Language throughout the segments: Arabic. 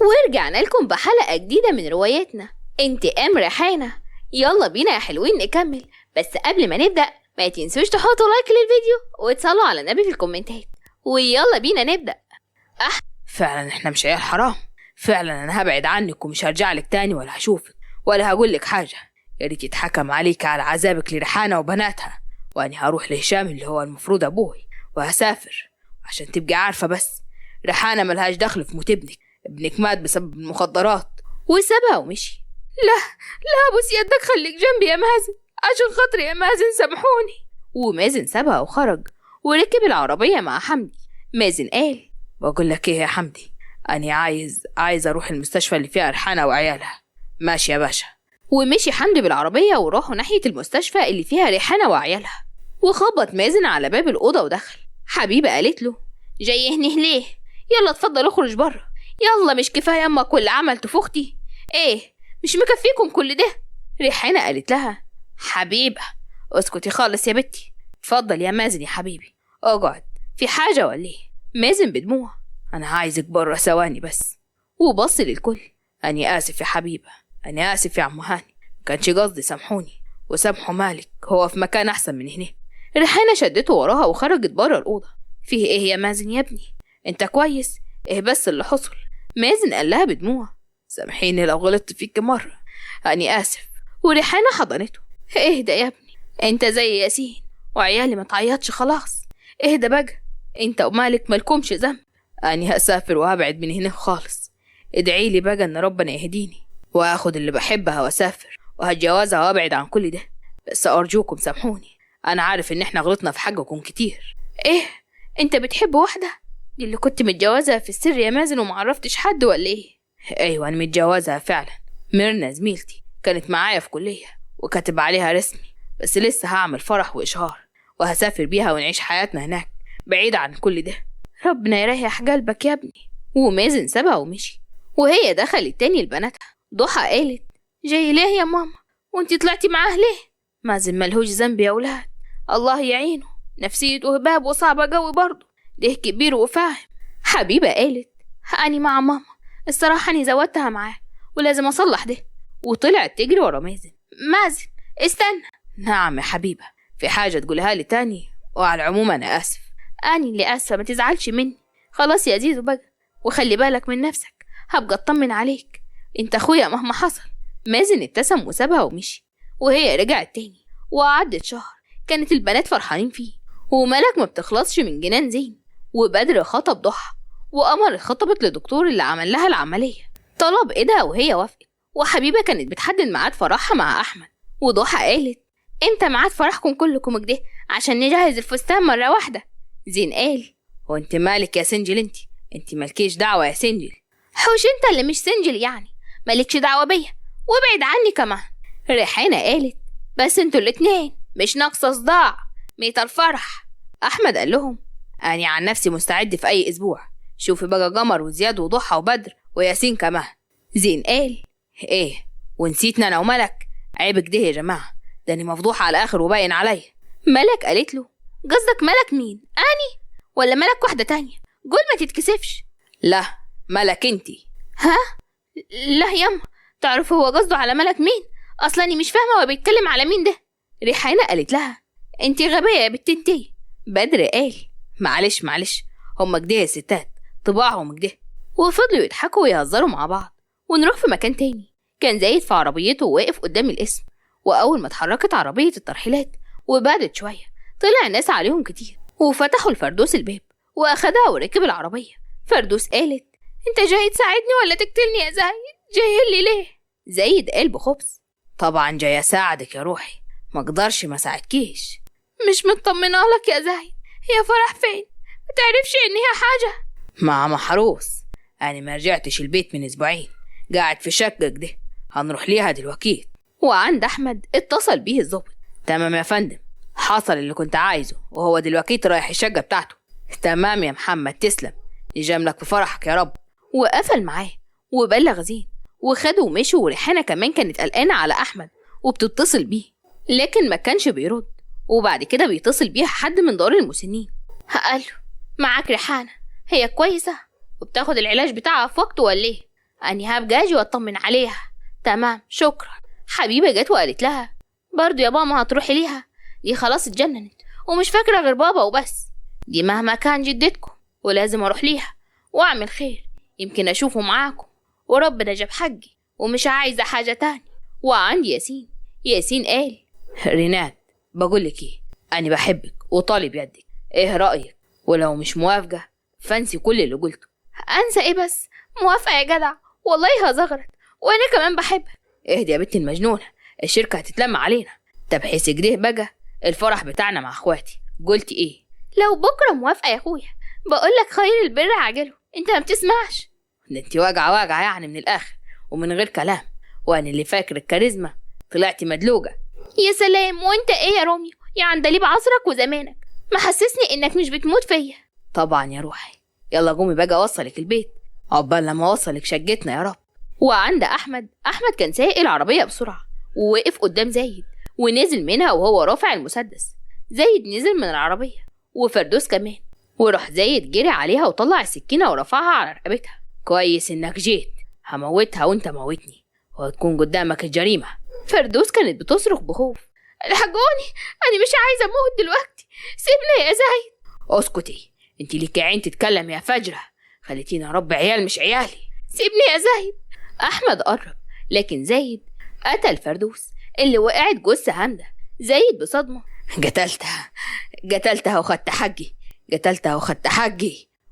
ورجعنا لكم بحلقة جديدة من روايتنا انتقام ريحانة. يلا بينا يا حلوين نكمل، بس قبل ما نبدأ ما تنسوش تحطوا لايك للفيديو وتصلوا على النبي في الكومنتات، ويلا بينا نبدأ. فعلا احنا مش عيال حرام، فعلا انا هبعد عنك ومش هرجع لك تاني ولا هشوفك ولا هقول لك حاجة. يا ريت يتحكم عليك على عذابك لريحانة وبناتها، واني هروح لهشام اللي هو المفروض ابوي وهسافر عشان تبقي عارفة. بس ريحانة ملهاش دخل في موت ابنك مات بسبب المخدرات. وسابها ومشي. لا بس يدك خليك جنبي يا مازن، عشان خاطري يا مازن سامحوني. ومازن سابها وخرج وركب العربية مع حمدي. مازن قال: بقول لك ايه يا حمدي، أنا عايز أروح المستشفى اللي فيها ريحانة وعيالها. ماشي يا باشا. ومشي حمدي بالعربية وراحوا ناحية المستشفى اللي فيها ريحانة وعيالها. وخبط مازن على باب الأوضة ودخل. حبيبة قالت له: جاي هنا ليه؟ يلا اتفضل اخرج بره. يلا مش كفاية امك واللي عملته في اختي؟ ايه مش مكفيكم كل ده؟ ريحانة قالت لها: حبيبة اسكتي خالص يا بنتي، اتفضل يا مازن يا حبيبي اقعد، في حاجة ولا ايه؟ مازن بدموع: أنا عايزك بره ثواني بس. وبص للكل: أنا آسف يا حبيبة، أنا آسف يا عم هاني، مكانش قصدي، سامحوني وسامحوا مالك، هو في مكان أحسن من هنا. ريحانة شدته وراها وخرجت بره الأوضة. فيه ايه يا مازن يا ابني؟ انت كويس؟ ايه بس اللي حصل؟ مازن قال لها بدموع: سامحيني لو غلطت فيك مرة، أنا آسف. وريحانة حضنته: اهدى يا ابني، انت زي ياسين وعيالي ما تعيطش خلاص، اهدى بقى، انت ومالك مالكمش ذنب. أنا هسافر وهبعد من هنا خالص، ادعي لي بقى ان ربنا يهديني وهاخد اللي بحبها واسافر وهتجوزها وابعد عن كل ده. بس ارجوكم سامحوني، انا عارف ان احنا غلطنا في حقكم كتير. ايه انت بتحب واحدة؟ دي اللي كنت متجوزها في السر يا مازن ومعرفتش حد ولا ايه؟ ايوه انا متجوزها فعلا، ميرنا زميلتي كانت معايا في كلية وكاتب عليها رسمي، بس لسه هعمل فرح واشهار وهسافر بيها ونعيش حياتنا هناك بعيد عن كل ده. ربنا يريح قلبك يا ابني. ومازن سابها ومشي. وهي دخلت تاني لبناتها. ضحى قالت: جاي ليه يا ماما؟ وانتي طلعتي معاه ليه؟ مازن ملهوش ذنب يا ولاد، الله يعينه، نفسيته هباب وصعبة قوي برضه، ده كبير وفاهم. حبيبة قالت: أني مع ماما، الصراحة أني زودتها معاه ولازم أصلح ده. وطلعت تجري ورا مازن. مازن استنى. نعم يا حبيبة، في حاجة تقولها لي تاني؟ وعلى العموم أنا آسف. أني اللي آسفة، ما تزعلش مني. خلاص يا زيزو بقى، وخلي بالك من نفسك، هبقى اطمن عليك، انت اخويا مهما حصل. مازن ابتسم وسابها ومشي. وهي رجعت تاني وعدت شهر، كانت البنات فرحانين فيه، وملك ما بتخلصش من جنان زين. وبدر خطب ضحى، وقمر خطبت لدكتور اللي عمل لها العملية، طلب ايدها وهي وافقت. وحبيبة كانت بتحدد ميعاد فرحها مع أحمد. وضحى قالت: امتى ميعاد فرحكم كلكم كده عشان نجهز الفستان مرة واحدة؟ زين قال: هو انت مالك يا سنجل؟ انت مالكيش دعوة يا سنجل. حوش انت اللي مش سنجل يعني، مالكش دعوة بيا، وابعد عني كمان. ريحانة قالت: بس انتوا الاتنين مش ناقصة صداع، ميت الفرح. أحمد قال لهم: أنا عن نفسي مستعد في أي أسبوع، شوفي بقى قمر وزياد وضحى وبدر وياسين كمان. زين قال: ايه ونسيتنا أنا وملك؟ عيب كده يا جماعة، ده أنا مفضوحة على الآخر وباين عليا. ملك قالت له: قصدك ملك مين؟ أني ولا ملك واحدة تانية؟ قول ما تتكسفش. لا ملك انتي. ها؟ لا ياما، تعرف هو قصده على ملك مين؟ اصلا اني مش فاهمه هو بيتكلم على مين ده. ريحانة قالت لها: انتي غبية يا بنت انتي. بدر قال: معلش هما كده يا ستات، طباعهم كده. وفضلوا يضحكوا ويهزروا مع بعض. ونروح في مكان تاني. كان زايد في عربيته وواقف قدام القسم، واول ما اتحركت عربية الترحيلات وبعدت شوية طلع ناس عليهم كتير، وفتحوا الفردوس الباب واخدها وركب العربية. فردوس قالت: انت جاي تساعدني ولا تقتلني يا زايد؟ جاي لي ليه؟ زايد قال بخبز: طبعا جاي اساعدك يا روحي، ما اقدرش ما ساعدكيش. مش مطمنه لك يا زايد، هي فرح فين؟ ما تعرفش ان هي حاجه؟ مع محروس، انا ما رجعتش البيت من اسبوعين، قاعد في شقة كده، هنروح ليها دلوقتي. وعند احمد اتصل بيه الضابط: تمام يا فندم، حصل اللي كنت عايزه، وهو دلوقتي رايح الشقة بتاعته. تمام يا محمد، تسلم، يجاملك في فرحك يا رب. وقفل معاه وبلغ زين وخده ومشوا. وريحانة كمان كانت قلقانة على أحمد وبتتصل بيه، لكن ما كانش بيرد. وبعد كده بيتصل بيها حد من دار المسنين. قال له: معاك ريحانة، هي كويسة وبتاخد العلاج بتاعها في وقته ولا ايه؟ أني هبقى أجي وأطمن عليها. تمام شكرا. حبيبة جت وقالت لها برضو يا ماما هتروحي ليها؟ دي خلاص اتجننت ومش فاكرة غير بابا وبس. دي مهما كان جدتكم ولازم أروح ليها وأعمل خير، يمكن أشوفه معاكم وربنا جاب حقي ومش عايزة حاجة تاني. وعندي ياسين قال رينات بقولك ايه، أنا بحبك وطالب يدك، ايه رأيك؟ ولو مش موافقة فانسي كل اللي قلته. أنسى ايه بس؟ موافقة يا جدع والله هزغرت وأنا كمان بحبك. اهدي يا بنت المجنونة، الشركة هتتلم علينا. طب حس كده بقى الفرح بتاعنا مع اخواتي، قلتي ايه؟ لو بكرة موافقة يا أخويا، بقولك خير البر عاجله، انت ما بتسمعش. ده انت واجعة يعني من الآخر ومن غير كلام، وأنا اللي فاكر الكاريزما طلعتي مدلوقة. يا سلام، وانت ايه يا روميو يا عندليب عصرك وزمانك، محسسني انك مش بتموت فيا. طبعا يا روحي، يلا قومي بقى اوصلك البيت عقبال لما اوصلك شقتنا يا رب. وعند احمد كان سايق العربيه بسرعه ووقف قدام زايد ونزل منها وهو رافع المسدس. زايد نزل من العربيه وفردوس كمان، وراح زايد جري عليها وطلع السكينه ورفعها على رقبتها. كويس انك جيت، هموتها وانت موتني وهتكون قدامك الجريمه. فردوس كانت بتصرخ بخوف. الحقوني، انا مش عايزه اموت دلوقتي، سيبني يا زايد. اسكتي، انت ليكي عين تتكلم يا فجره، خليتيني اربي عيال مش عيالي. سيبني يا زايد. احمد قرب لكن زايد قتل فردوس اللي وقعت جثه هامده. زايد بصدمه قتلتها وخدت حقي.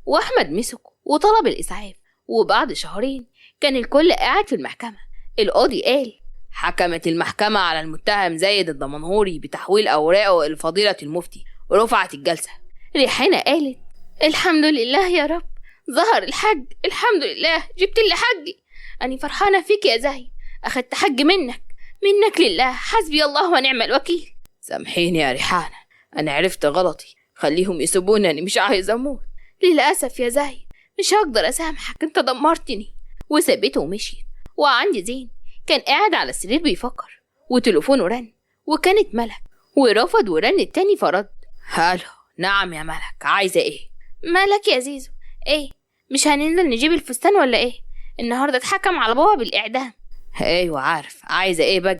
واحمد مسكه وطلب الاسعاف. وبعد شهرين كان الكل قاعد في المحكمه. القاضي قال حكمت المحكمة على المتهم زايد الدمنهوري بتحويل أوراقه إلى فضيلة المفتي ورفعت الجلسة. ريحانة قالت الحمد لله يا رب، ظهر الحج، الحمد لله جبت لي حجي. أنا فرحانة فيك يا زايد، أخدت حج منك لله، حسبي الله ونعم الوكيل. سامحيني يا ريحانة، أنا عرفت غلطي، خليهم يسيبوني، أنا مش عايزة أموت. للأسف يا زايد مش هقدر أسامحك، أنت دمرتني. وسابته ومشيت. وعندي زين كان قاعد على السرير بيفكر وتليفونه رن، وكانت ملك ورفض ورن التاني فرد. هالو، نعم يا ملك، عايزة ايه؟ مالك يا زيزو؟ ايه مش هننزل نجيب الفستان ولا ايه؟ النهارده اتحكم على بابا بالإعدام. ايوه عارف، عايزة ايه بقى؟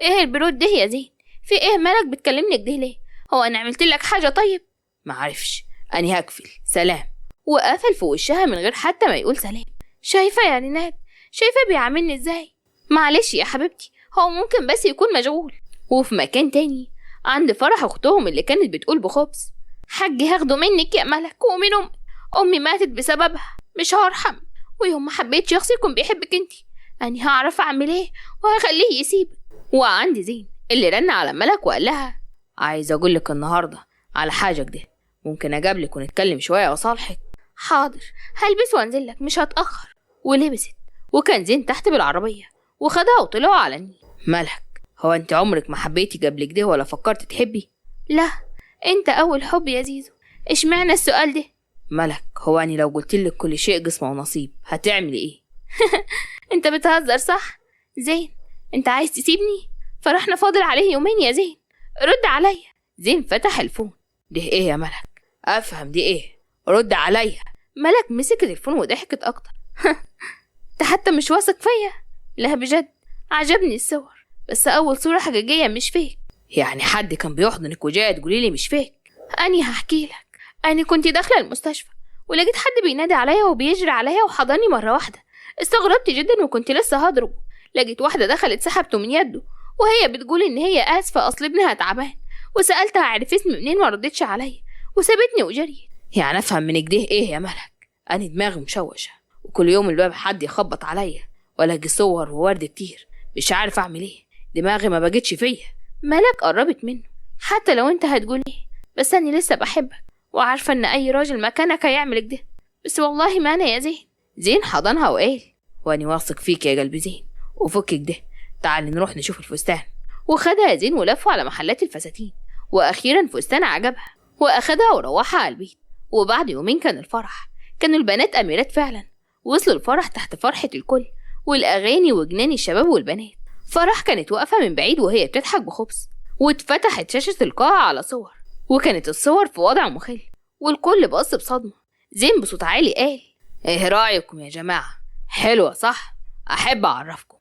ايه البرود ده يا زين؟ في ايه مالك بتكلمني كده ليه؟ هو انا عملت لك حاجة طيب؟ معرفش، أني هقفل، سلام. وقفل في وشها من غير حتى ما يقول سلام. شايفة يا رينات، شايفة بيعاملني ازاي؟ معلش يا حبيبتي، هو ممكن بس يكون مشغول. وفي مكان تاني عند فرح اختهم اللي كانت بتقول بخبز حاجي هاخده منك يا ملك ومن امي ماتت بسببها، مش هرحم، ويوم ما حبيت شخص يكون بيحبك انتي اني هعرف اعمل ايه وهخليه يسيبك. وعندي زين اللي رن على ملك وقال لها عايز اقولك النهارده على حاجه كده، ممكن اجابلك ونتكلم شويه واصالحك؟ حاضر، هلبس وانزلك مش هتاخر. ولبست وكان زين تحت بالعربيه وخدها وطلعوا على النيل. ملك، هو انت عمرك ما حبيتي قبل كده ولا فكرت تحبي؟ لا، انت اول حب يا زيزو. اشمعنى السؤال ده؟ ملك، هو اني لو قلتلك كل شيء قسمه ونصيب هتعملي ايه؟ انت بتهزر صح؟ زين انت عايز تسيبني؟ فرحنا فاضل عليه يومين يا زين، رد عليا. زين فتح الفون. ده ايه يا ملك؟ افهم دي ايه؟ رد عليا. ملك مسك التليفون وضحكت اكتر. انت حتى مش واثق فيا؟ لا بجد عجبني الصور، بس اول صورة حقيقية مش فيك. يعني حد كان بيحضنك وجاي تقولي لي مش فيك؟ اني هحكي لك. اني كنت داخلة المستشفى ولقيت حد بينادي عليا وبيجري عليا وحضني مرة واحدة. استغربت جدا وكنت لسه هضربه. لقيت واحدة دخلت سحبته من يده وهي بتقول ان هي اسفة اصل ابنها تعبان، وسألتها عرف اسمي منين ما ردتش عليا وسابتني وجريت. يعني افهم من كده ايه يا ملك؟ انا دماغي مشوشة وكل يوم الباب حد يخبط عليا والاقي صور وورد كتير، مش عارف اعمل ايه، دماغي ما بقتش فيا. ملك قربت منه. حتى لو انت هتقول ايه، بس انا لسه بحبك وعارفة ان اي راجل مكانك هيعمل كده، بس والله ما انا يا زين. زين حضنها وقال واني واثق فيك يا قلبي زين، وفكك ده، تعالي نروح نشوف الفستان. وخدها زين ولفوا على محلات الفساتين، واخيرا فستان عجبها واخدها وروحها على البيت. وبعد يومين كان الفرح. كانوا البنات اميرات فعلا. وصلوا الفرح تحت فرحة الكل والاغاني وجنان الشباب والبنات. فرح كانت واقفة من بعيد وهي بتضحك بخبز، واتفتحت شاشة القاعة على صور، وكانت الصور في وضع مخل والكل بص بصدمة. زين بصوت عالي قال ايه رأيكم يا جماعة؟ حلوة صح؟ أحب أعرفكم.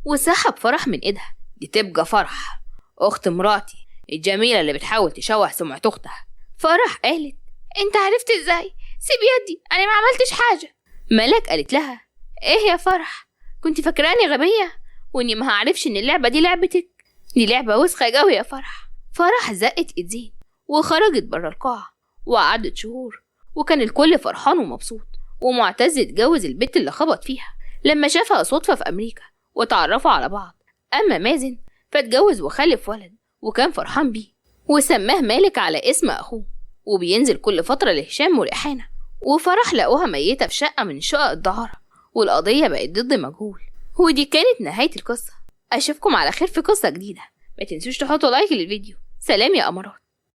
وسحب فرح من إيدها. دي تبقى فرح أخت مراتي الجميلة اللي بتحاول تشوه سمعة أختها. فرح قالت انت عرفت ازاي؟ سيب يدي، انا ما عملتش حاجة. ملك قالت لها ايه يا فرح، كنت فاكراني غبية واني ما هعرفش ان اللعبة دي لعبتك؟ دي لعبة وسخة قوي يا فرح. فرح زقت ايد زين وخرجت برا القاعة وقعدت شهور، وكان الكل فرحان ومبسوط. ومعتز اتجوز البت اللي خبط فيها لما شافها صدفة في أمريكا وتعرفوا على بعض. أما مازن فاتجوز وخلف ولد وكان فرحان بيه وسماه مالك على اسم أخوه، وبينزل كل فترة لهشام وريحانة. وفرح لقوها ميتة في شقة من شقق الدعارة، والقضية بقت ضد مجهول. ودي كانت نهاية القصة. أشوفكم على خير في قصة جديدة. ما تنسوش تحطوا لايك للفيديو. سلام يا أمارات.